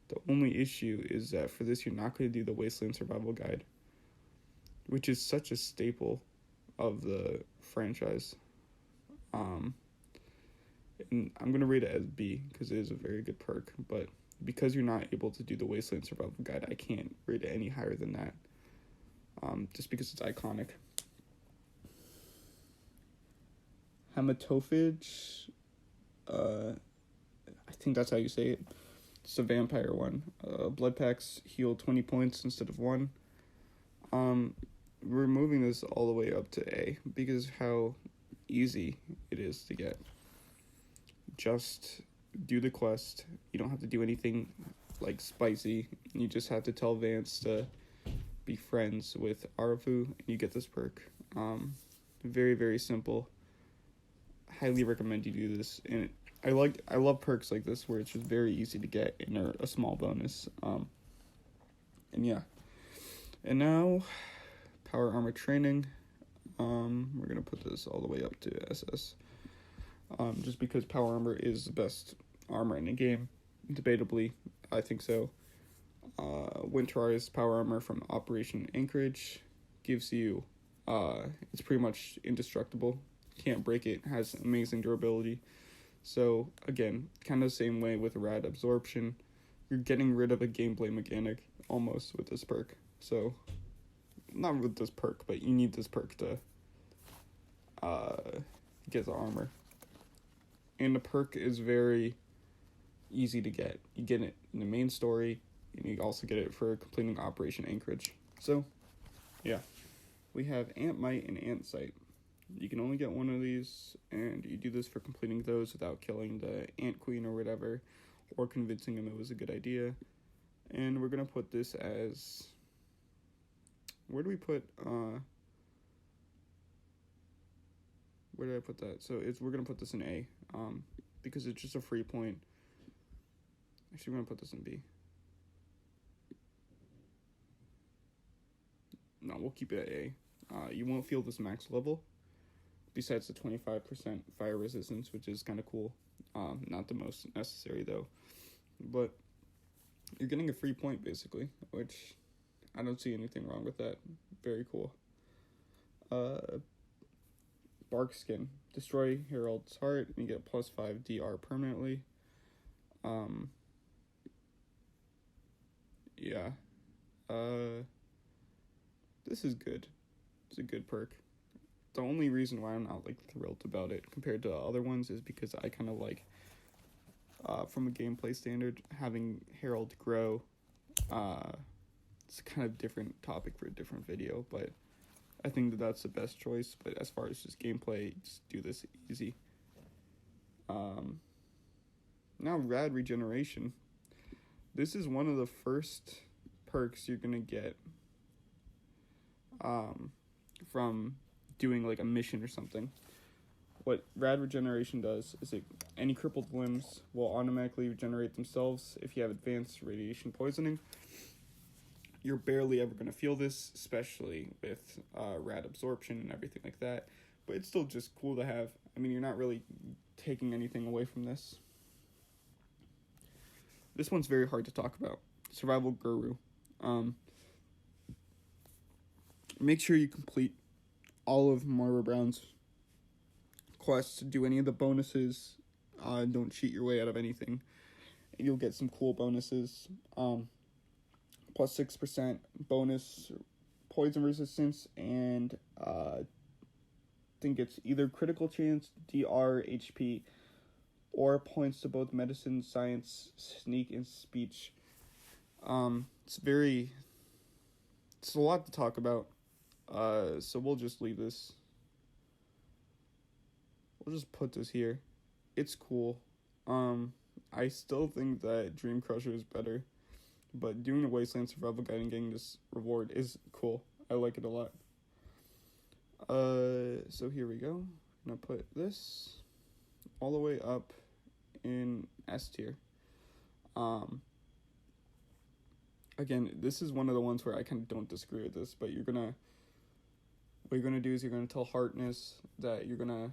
The only issue is that for this you're not going to do the Wasteland Survival Guide, which is such a staple of the franchise. And I'm going to rate it as B because it is a very good perk, but because you're not able to do the Wasteland Survival Guide, I can't rate it any higher than that, just because it's iconic. Hematophage, I think that's how you say it. It's a vampire one. Blood packs heal 20 points instead of 1. We're moving this all the way up to A because how easy it is to get. Just do the quest. You don't have to do anything like spicy. You just have to tell Vance to be friends with Arafu and you get this perk. Very, very simple. Highly recommend you do this. And I love perks like this where it's just very easy to get and are a small bonus. And yeah. And now power armor training. We're gonna put this all the way up to SS. Just because power armor is the best armor in the game. Debatably, I think so. Winterized power armor from Operation Anchorage gives you, it's pretty much indestructible. Can't break it, has amazing durability. So, again, kind of the same way with Rad Absorption. You're getting rid of a gameplay mechanic, almost, with this perk. So, not with this perk, but you need this perk to get the armor. And the perk is very easy to get. You get it in the main story, and you also get it for completing Operation Anchorage. So, yeah. We have Ant Might and Ant Sight. You can only get one of these, and you do this for completing those without killing the Ant Queen or whatever, or convincing him it was a good idea. And we're going to put this as... Where do we put... Where did I put that? So we're going to put this in A, because it's just a free point. Actually, we're going to put this in B. No, we'll keep it at A. You won't feel this max level, besides the 25% fire resistance, which is kind of cool. Not the most necessary, though. But you're getting a free point, basically, which I don't see anything wrong with that. Very cool. Bark Skin. Destroy Herald's Heart, and you get plus 5 DR permanently. Yeah. This is good. It's a good perk. The only reason why I'm not like thrilled about it compared to other ones is because I kind of like, from a gameplay standard, having Herald grow. It's a kind of different topic for a different video, but I think that that's the best choice. But as far as just gameplay, just do this easy. Now rad regeneration. This is one of the first perks you're gonna get from doing like a mission or something. What rad regeneration does is any crippled limbs will automatically regenerate themselves if you have advanced radiation poisoning. You're barely ever going to feel this, especially with rad absorption and everything like that. But it's still just cool to have. I mean, you're not really taking anything away from this. This one's very hard to talk about. Survival Guru. Make sure you complete all of Moira Brown's quests, do any of the bonuses. Don't cheat your way out of anything. You'll get some cool bonuses. Plus 6% bonus poison resistance, and I think it's either critical chance, DR, HP, or points to both medicine, science, sneak, and speech. It's a lot to talk about. So we'll just leave this. We'll just put this here. It's cool. I still think that Dream Crusher is better, but doing the Wasteland Survival Guide and getting this reward is cool. I like it a lot. So here we go. I'm gonna put this all the way up in S tier. Again, this is one of the ones where I kind of don't disagree with this, but what you're gonna do is you're gonna tell Harkness that you're gonna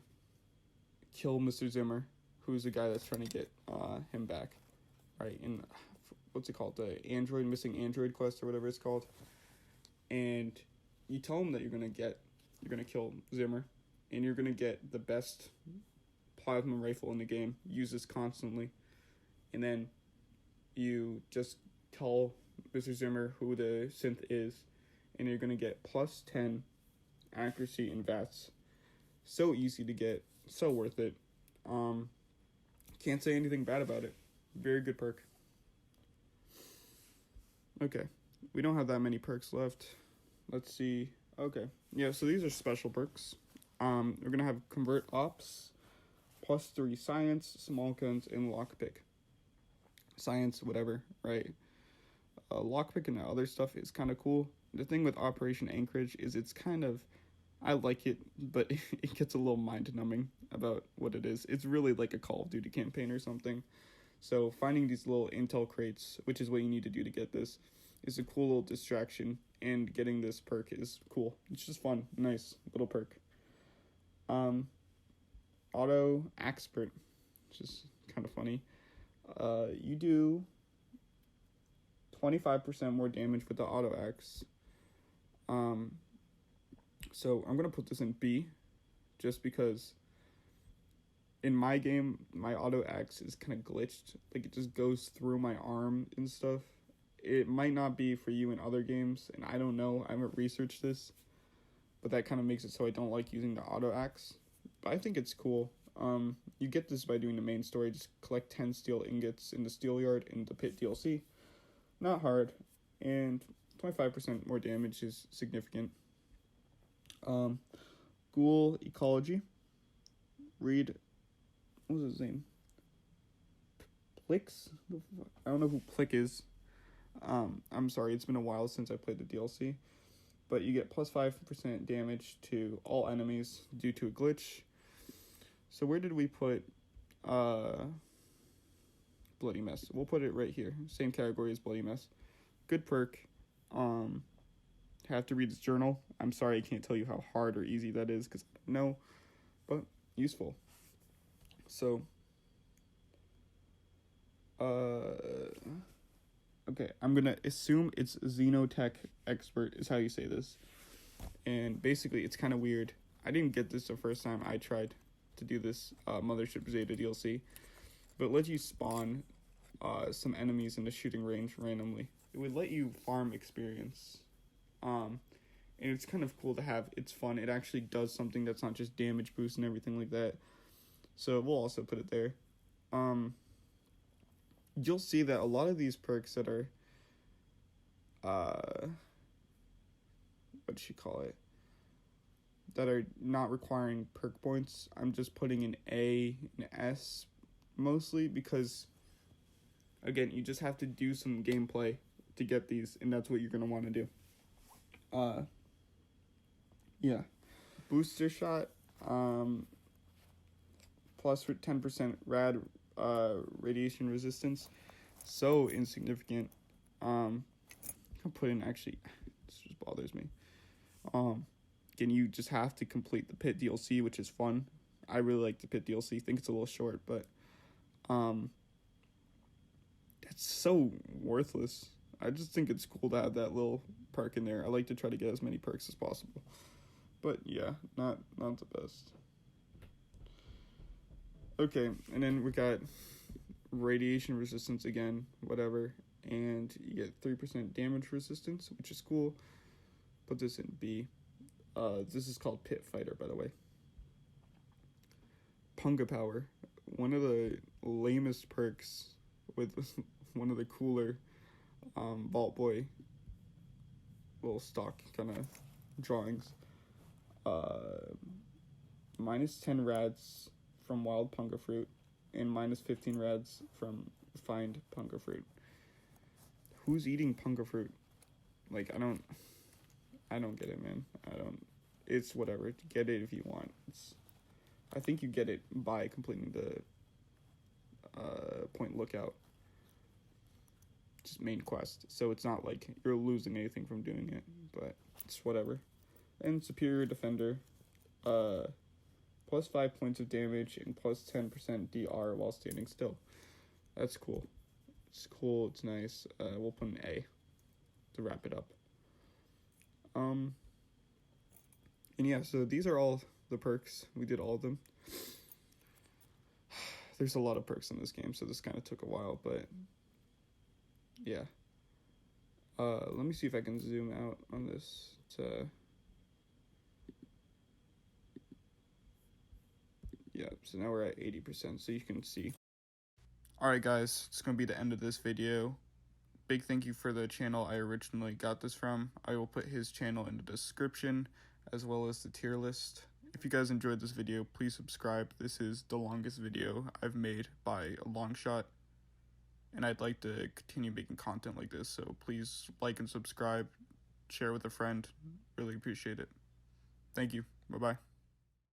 kill Mr. Zimmer, who's the guy that's trying to get him back, right? In what's it called, the missing android quest or whatever it's called. And you tell him that you're gonna kill Zimmer, and you're gonna get the best plasma rifle in the game. Use this constantly, and then you just tell Mr. Zimmer who the synth is, and you're gonna get plus 10 accuracy in VATS. So easy to get, so worth it. Can't say anything bad about it. Very good perk. Okay, we don't have that many perks left. Let's see. Okay, yeah, so these are special perks. We're gonna have Convert Ops, plus 3 Science, Small Guns, and Lockpick. Science, whatever, right? Lockpick and other stuff is kind of cool. The thing with Operation Anchorage is it's kind of, I like it, but it gets a little mind-numbing about what it is. It's really like a Call of Duty campaign or something. So finding these little intel crates, which is what you need to do to get this, is a cool little distraction, and getting this perk is cool. It's just fun. Nice little perk. Auto Expert, which is kind of funny. You do 25% more damage with the Auto Axe. So I'm going to put this in B, just because in my game, my Auto Axe is kind of glitched. Like, it just goes through my arm and stuff. It might not be for you in other games, and I don't know. I haven't researched this, but that kind of makes it so I don't like using the Auto Axe. But I think it's cool. You get this by doing the main story. Just collect 10 steel ingots in the steel yard in the pit DLC. Not hard, and 25% more damage is significant. Ghoul Ecology. Read, what was his name? Plix? I don't know who Plick is. I'm sorry, it's been a while since I played the DLC. But you get plus 5% damage to all enemies due to a glitch. So where did we put Bloody Mess? We'll put it right here. Same category as Bloody Mess. Good perk. Have to read his journal. I'm sorry I can't tell you how hard or easy that is because I don't know. But useful. So okay, I'm gonna assume it's Xenotech Expert is how you say this. And basically it's kind of weird. I didn't get this the first time I tried to do this Mothership Zeta DLC, but it lets you spawn some enemies in the shooting range randomly. It would let you farm experience. And it's kind of cool to have. It's fun. It actually does something that's not just damage boost and everything like that. So we'll also put it there. You'll see that a lot of these perks that are, that are not requiring perk points, I'm just putting an A and S mostly because, again, you just have to do some gameplay to get these, and that's what you're going to want to do. Yeah. Booster shot, plus for 10% radiation resistance. So insignificant. I'll put in, actually, this just bothers me. Again, you just have to complete the Pit DLC, which is fun. I really like the Pit DLC. Think it's a little short, but it's so worthless. I just think it's cool to have that little perk in there. I like to try to get as many perks as possible. But yeah, not the best. Okay, and then we got radiation resistance again, whatever. And you get 3% damage resistance, which is cool. Put this in B. This is called Pit Fighter, by the way. Punga Power. One of the lamest perks with one of the cooler Vault Boy little stock kind of drawings. Minus 10 rads from wild punga fruit and minus 15 rads from refined punga fruit. Who's eating punga fruit? Like, I don't get it, man. It's whatever. Get it if you want. I think you get it by completing the Point Lookout, just main quest. So it's not like you're losing anything from doing it, but it's whatever. And Superior Defender, plus 5 points of damage and plus 10% DR while standing still. That's cool. It's cool. It's nice. We'll put an A to wrap it up. And yeah, so these are all the perks. We did all of them. There's a lot of perks in this game, so this kind of took a while, but yeah. Let me see if I can zoom out on this to... Yeah, so now we're at 80%, so you can see. Alright guys, it's going to be the end of this video. Big thank you for the channel I originally got this from. I will put his channel in the description, as well as the tier list. If you guys enjoyed this video, please subscribe. This is the longest video I've made by a long shot, and I'd like to continue making content like this, so please like and subscribe, share with a friend. Really appreciate it. Thank you. Bye-bye.